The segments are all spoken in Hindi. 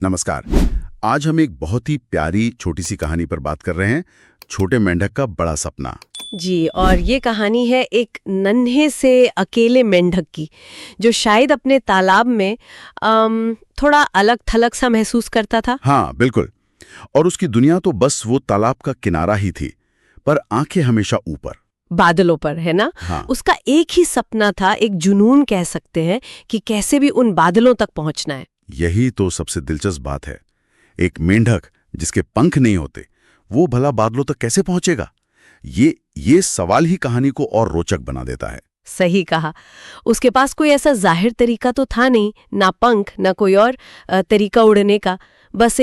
नमस्कार। आज हम एक बहुत ही प्यारी छोटी सी कहानी पर बात कर रहे हैं, छोटे मेंढक का बड़ा सपना। जी, और ये कहानी है एक नन्हे से अकेले मेंढक की, जो शायद अपने तालाब में थोड़ा अलग थलग सा महसूस करता था। हाँ, बिल्कुल। और उसकी दुनिया तो बस वो तालाब का किनारा ही थी, पर आंखें हमेशा ऊपर, बादलों पर, है ना? हाँ। उसका एक ही सपना था, एक जुनून कह सकते हैं, कि कैसे भी उन बादलों तक पहुंचना है। यही तो सबसे दिलचस्प बात है। एक मेंढक जिसके पंख नहीं होते, वो भला बादलों तक कैसे पहुंचेगा? ये सवाल ही कहानी को और रोचक बना देता है। सही कहा। उसके पास कोई ऐसा जाहिर तरीका तो था नहीं, ना पंख, ना कोई और तरीका उड़ने का, बस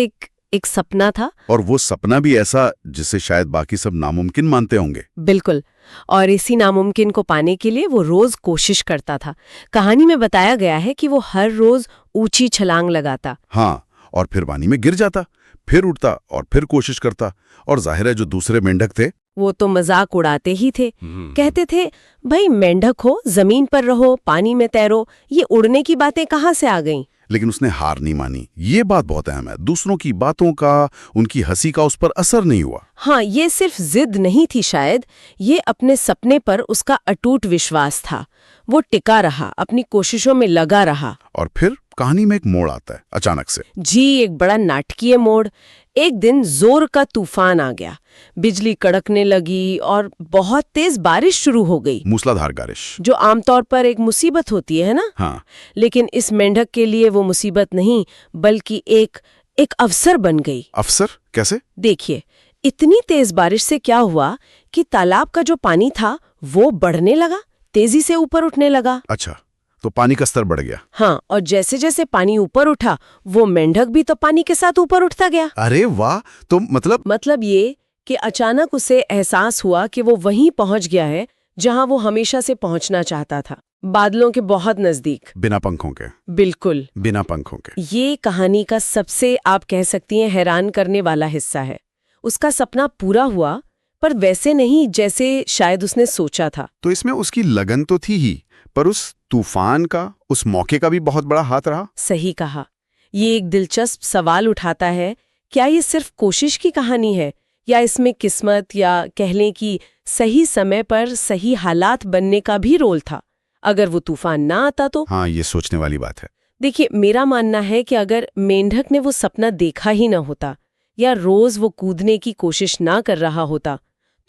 एक सपना था। और वो सपना भी ऐसा जिसे शायद बाकी सब नामुमकिन मानते होंगे। बिल्कुल। और इसी नामुमकिन को पाने के लिए वो रोज कोशिश करता था। कहानी में बताया गया है कि वो हर रोज ऊंची छलांग लगाता। हाँ, और फिर पानी में गिर जाता, फिर उठता और फिर कोशिश करता। और जाहिर है जो दूसरे मेंढक थे, वो तो मजाक उड़ाते ही थे। कहते थे, भाई मेंढक हो, जमीन पर रहो, पानी में तैरो, ये उड़ने की बातें कहाँ से आ गईं? लेकिन उसने हार नहीं मानी। ये बात बहुत अहम है। दूसरों की बातों का, उनकी हंसी का उस पर असर नहीं हुआ। हाँ, ये सिर्फ जिद नहीं थी शायद, ये अपने सपने पर उसका अटूट विश्वास था। वो टिका रहा, अपनी कोशिशों में लगा रहा। और फिर कहानी में एक मोड़ आता है अचानक से। जी, एक बड़ा नाटकीय मोड़। एक दिन जोर का तूफान आ गया, बिजली कड़कने लगी और बहुत तेज बारिश शुरू हो गई। मूसलाधार बारिश। जो आमतौर पर एक मुसीबत होती है ना, हाँ। लेकिन इस मेंढक के लिए वो मुसीबत नहीं, बल्कि एक अवसर बन गई। अफसर कैसे? देखिए, इतनी तेज बारिश से क्या हुआ कि तालाब का जो पानी था वो बढ़ने लगा, तेजी से ऊपर उठने लगा। अच्छा, तो पानी का स्तर बढ़ गया। हाँ, और जैसे जैसे पानी ऊपर उठा, वो मेंढक भी तो पानी के साथ ऊपर उठता गया। अरे वाह! तो मतलब ये कि अचानक उसे एहसास हुआ कि वो वहीं पहुंच गया है जहां वो हमेशा से पहुंचना चाहता था, बादलों के बहुत नजदीक। बिना पंखों के। बिल्कुल। बिना पंखों के। ये कहानी का सबसे, आप कह सकती हैं, हैरान करने वाला हिस्सा है। उसका सपना पूरा हुआ, पर वैसे नहीं जैसे शायद उसने सोचा था। तो इसमें उसकी लगन तो थी ही, पर उस तूफान का, उस मौके का भी बहुत बड़ा हाथ रहा। सही कहा। ये एक दिलचस्प सवाल उठाता है, क्या ये सिर्फ कोशिश की कहानी है, या इसमें किस्मत, या कह लें कि सही समय पर सही हालात बनने का भी रोल था? अगर वो तूफान ना आता तो? हाँ, ये सोचने वाली बात है। देखिए, मेरा मानना है कि अगर मेंढक ने वो सपना देखा ही ना होता, या रोज वो कूदने की कोशिश ना कर रहा होता,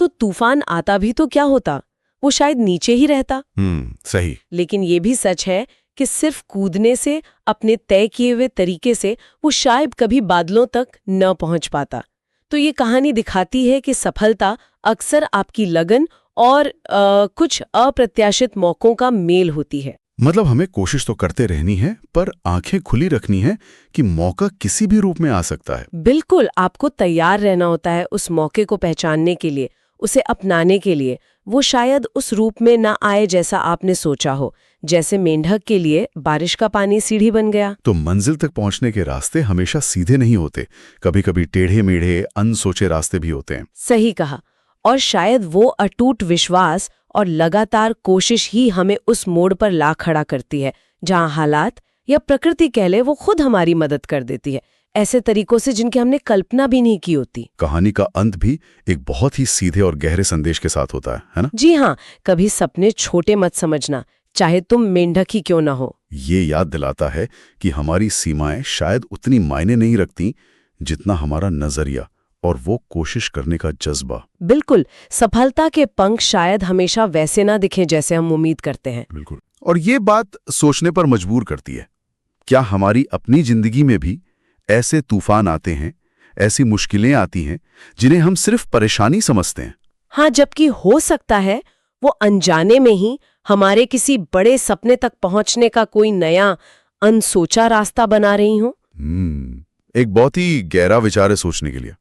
तो तूफान आता भी तो क्या होता? वो शायद नीचे ही रहता। सही। लेकिन ये भी सच है कि सिर्फ कूदने से, अपने तय किए हुए तरीके से, वो शायद कभी बादलों तक न पहुंच पाता। तो ये कहानी दिखाती है कि सफलता अक्सर आपकी लगन और कुछ अप्रत्याशित मौकों का मेल होती है। मतलब हमें कोशिश तो करते रहनी है, पर आंखें खुली रखनी है कि मौका किसी भी रूप में आ सकता है। बिल्कुल, आपको तैयार रहना होता है उस मौके को पहचानने के लिए, उसे अपनाने के लिए। वो शायद उस रूप में ना आए जैसा आपने सोचा हो, जैसे मेंढक के लिए बारिश का पानी सीढ़ी बन गया। तो मंजिल तक पहुंचने के रास्ते हमेशा सीधे नहीं होते, कभी कभी टेढ़े मेढ़े, अनसोचे रास्ते भी होते हैं। सही कहा। और शायद वो अटूट विश्वास और लगातार कोशिश ही हमें उस मोड़ पर ला खड़ा करती है, जहां हालात या प्रकृति कह ले वो खुद हमारी मदद कर देती है, ऐसे तरीकों से जिनकी हमने कल्पना भी नहीं की होती। कहानी का अंत भी एक बहुत ही सीधे और गहरे संदेश के साथ होता है ना? जी हाँ, कभी सपने छोटे मत समझना, चाहे तुम मेंढक ही क्यों ना हो। ये याद दिलाता है कि हमारी सीमाएं शायद उतनी मायने नहीं रखती जितना हमारा नजरिया और वो कोशिश करने का जज्बा। बिल्कुल, सफलता के पंख शायद हमेशा वैसे ना दिखें जैसे हम उम्मीद करते हैं। बिल्कुल। और ये बात सोचने पर मजबूर करती है, क्या हमारी अपनी जिंदगी में भी ऐसे तूफान आते हैं, ऐसी मुश्किलें आती हैं जिन्हें हम सिर्फ परेशानी समझते हैं? हाँ, जबकि हो सकता है वो अनजाने में ही हमारे किसी बड़े सपने तक पहुंचने का कोई नया अनसोचा रास्ता बना रही हो। एक बहुत ही गहरा विचार है सोचने के लिए।